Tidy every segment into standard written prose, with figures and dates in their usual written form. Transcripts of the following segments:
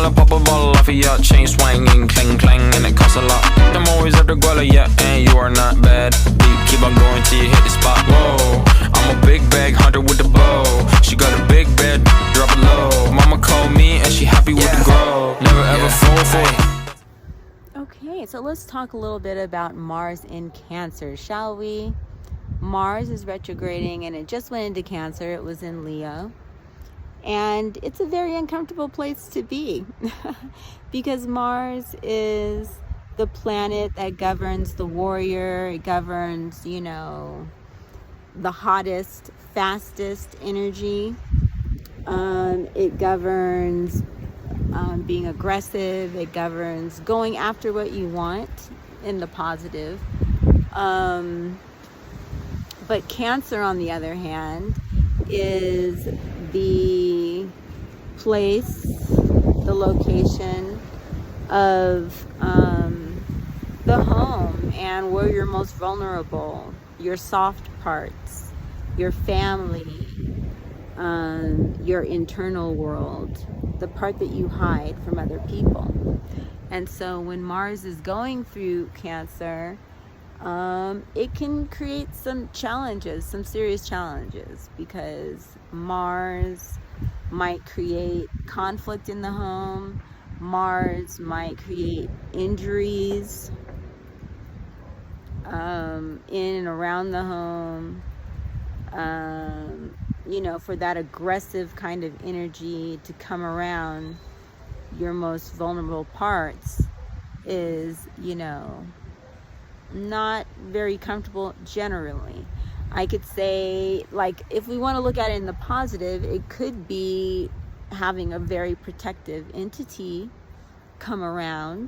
I'll pop a bottle off of your chain swinging, clang clang, and it costs a lot. I'm always at the guala, yeah, and you are not bad. Deep, keep on going till you hit the spot. Whoa, I'm a big bag hunter with the bow. She got a big bed, drop it low. Mama called me and she happy with the grow. Never ever fall for it. Okay, so let's talk a little bit about Mars in Cancer, shall we? Mars is retrograding and it just went into Cancer. It was in Leo. And it's a very uncomfortable place to be because Mars is the planet that governs the warrior. It governs, you know, the hottest, fastest energy. It governs being aggressive. It governs going after what you want in the positive. But Cancer, on the other hand, is the place, the location of the home and where you're most vulnerable, your soft parts, your family, your internal world, the part that you hide from other people. And so when Mars is going through Cancer, it can create some challenges, some serious challenges, because Mars might create conflict in the home. Mars might create injuries in and around the home. You know, for that aggressive kind of energy to come around your most vulnerable parts is, you know, not very comfortable generally. I could say, like, if we want to look at it in the positive, it could be having a very protective entity come around.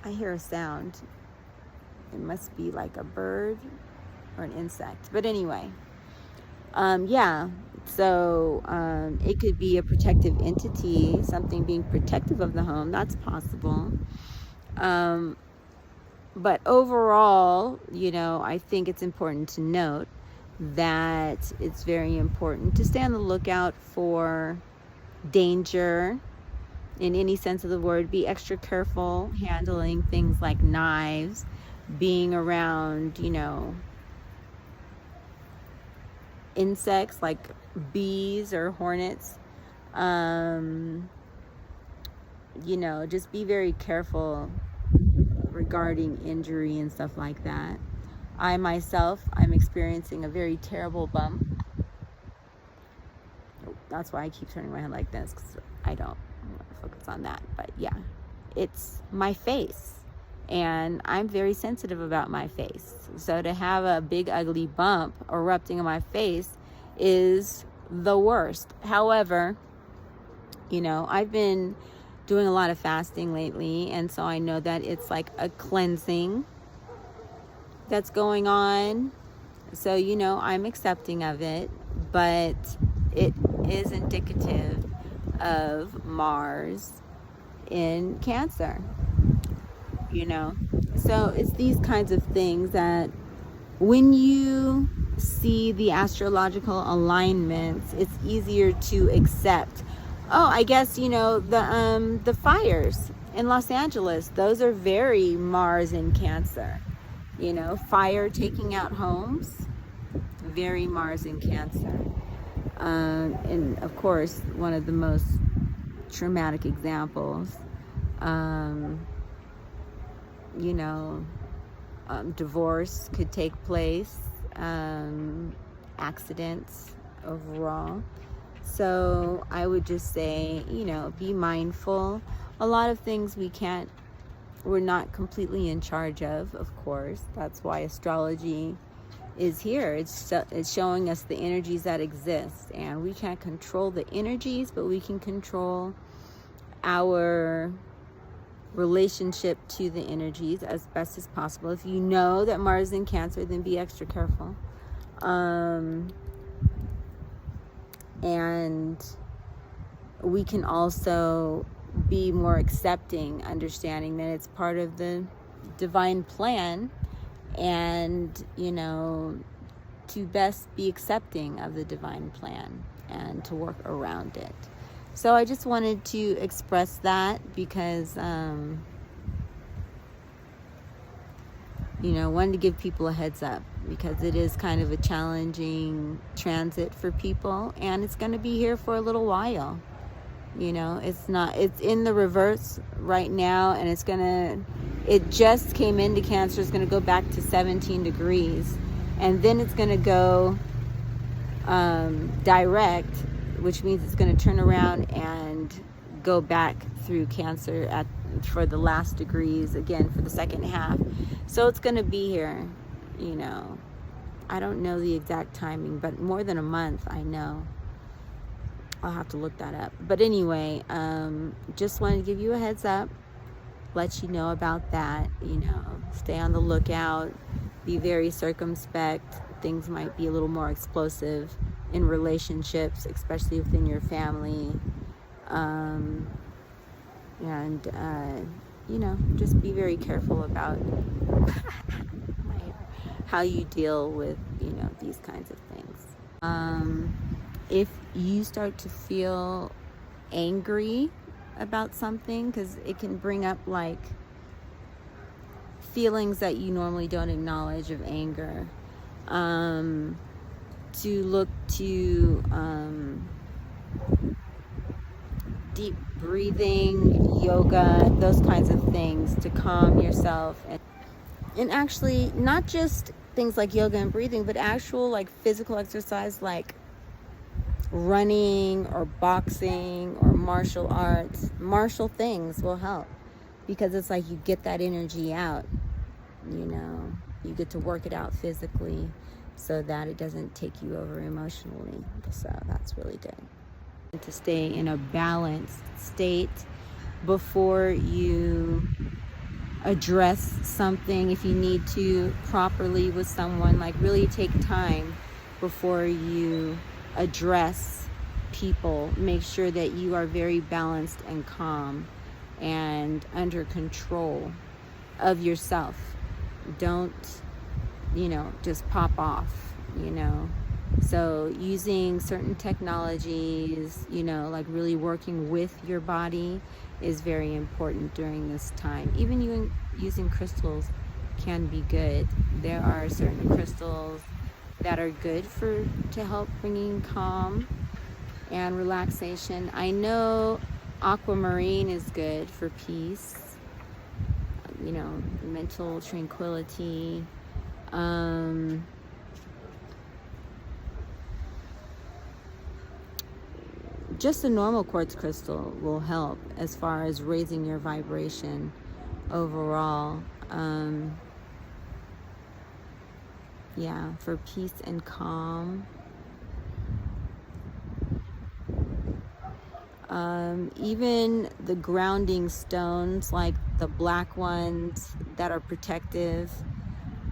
I hear a sound. It must be like a bird or an insect. But anyway, yeah. So it could be a protective entity, something being protective of the home. That's possible. But overall, you know, I think it's important to note that it's very important to stay on the lookout for danger in any sense of the word. Be extra careful handling things like knives, being around, you know, insects like bees or hornets. You know, just be very careful regarding injury and stuff like that. I myself, I'm experiencing a very terrible bump. That's why I keep turning my head like this, because I don't want to focus on that. But yeah, it's my face, and I'm very sensitive about my face. So to have a big ugly bump erupting on my face is the worst. However, you know, I've been doing a lot of fasting lately, and so I know that it's like a cleansing that's going on. So, you know, I'm accepting of it, but it is indicative of Mars in Cancer, you know. So it's these kinds of things that when you see the astrological alignments, it's easier to accept. Oh, I guess, you know, the fires in Los Angeles, those are very Mars in Cancer. You know, fire taking out homes, very Mars in Cancer. And of course, one of the most traumatic examples, you know, divorce could take place, accidents overall. So I would just say, you know, be mindful. A lot of things we're not completely in charge of course. That's why astrology is here. It's showing us the energies that exist, and we can't control the energies, but we can control our relationship to the energies as best as possible. If you know that Mars is in Cancer, then be extra careful. And we can also be more accepting, understanding that it's part of the divine plan, and, you know, to best be accepting of the divine plan and to work around it. So I just wanted to express that because, wanted to give people a heads up, because it is kind of a challenging transit for people, and it's going to be here for a little while. It's in the reverse right now, and it just came into Cancer. It's going to go back to 17 degrees, and then it's going to go direct, which means it's going to turn around and go back through Cancer for the last degrees again for the second half. So it's going to be here, I don't know the exact timing, but more than a month, I know. I'll have to look that up. But anyway, just wanted to give you a heads up, let you know about that. Stay on the lookout, be very circumspect. Things might be a little more explosive in relationships, especially within your family. Just be very careful about how you deal with, these kinds of things. If you start to feel angry about something, because it can bring up like feelings that you normally don't acknowledge of anger, to look to deep breathing, yoga, those kinds of things to calm yourself. And actually, not just things like yoga and breathing, but actual like physical exercise like running or boxing or martial arts. Martial things will help, because it's like you get that energy out, you get to work it out physically so that it doesn't take you over emotionally. So that's really good. To stay in a balanced state before you address something, if you need to, properly with someone. Like, really take time before you address people. Make sure that you are very balanced and calm and under control of yourself. Don't, just pop off, So using certain technologies, like really working with your body is very important during this time. Even using crystals can be good. There are certain crystals that are good to help bringing calm and relaxation. I know aquamarine is good for peace, mental tranquility. Just a normal quartz crystal will help as far as raising your vibration overall. For peace and calm. Even the grounding stones, like the black ones that are protective,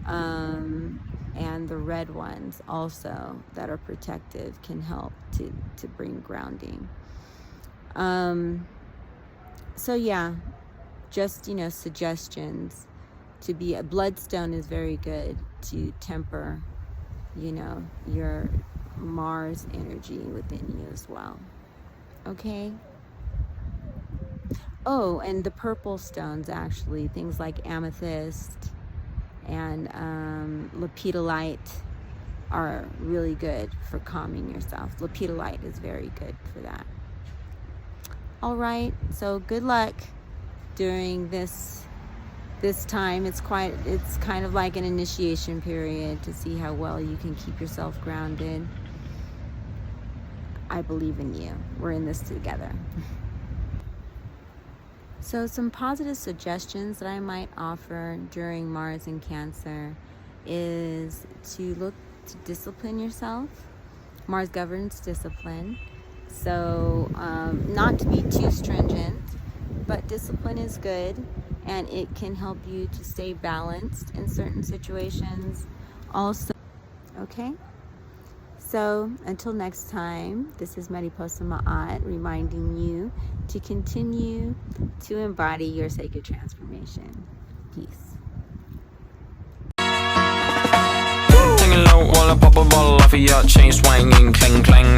and the red ones also that are protective, can help to bring grounding. Just suggestions. To be a bloodstone is very good to temper your Mars energy within you as well. Okay. Oh, and the purple stones, actually, things like amethyst and lepidolite are really good for calming yourself. Lepidolite is very good for that. All right, so good luck during this time. It's kind of like an initiation period to see how well you can keep yourself grounded. I believe in you. We're in this together. So some positive suggestions that I might offer during Mars in Cancer is to look to discipline yourself. Mars governs discipline. So not to be too stringent, but discipline is good, and it can help you to stay balanced in certain situations also. Okay? So until next time, this is Mariposa Maát reminding you to continue to embody your sacred transformation. Peace. Singing low while I'ma pop a bottle off of your chain swinging, clang clang.